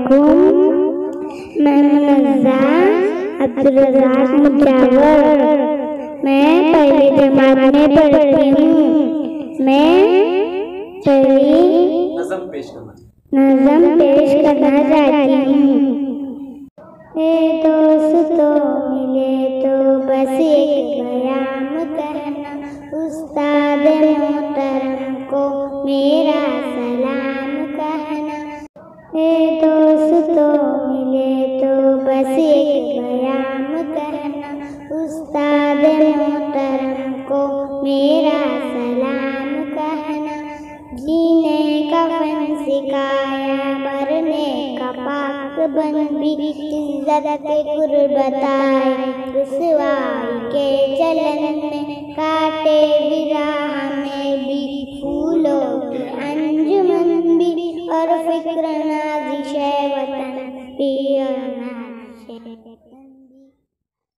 علیکم، میں منزہ عبدالرزاق مجاور، میں پہلی جماعت میں پڑھتی ہوں۔ میں پہلی نظم پیش کرنا چاہتی ہوں۔ اے دوستو ملے تو بس ایک پیام کہنا، استاد محترم کو میرا سلام کہنا۔ اے دوستو ملے تو بس ایک پیام کہنا، استاد محترم کو میرا سلام کہنا۔ جینے کا فن سکھایا، مرنے کا پاک بن بھی عزت کے گر بتائے، رسوائی کے چلن میں کاٹے بھی راہ میں بھی، پھولوں کی انجمن بھی اور فکر نازش وطن بھی اور نازش وطن۔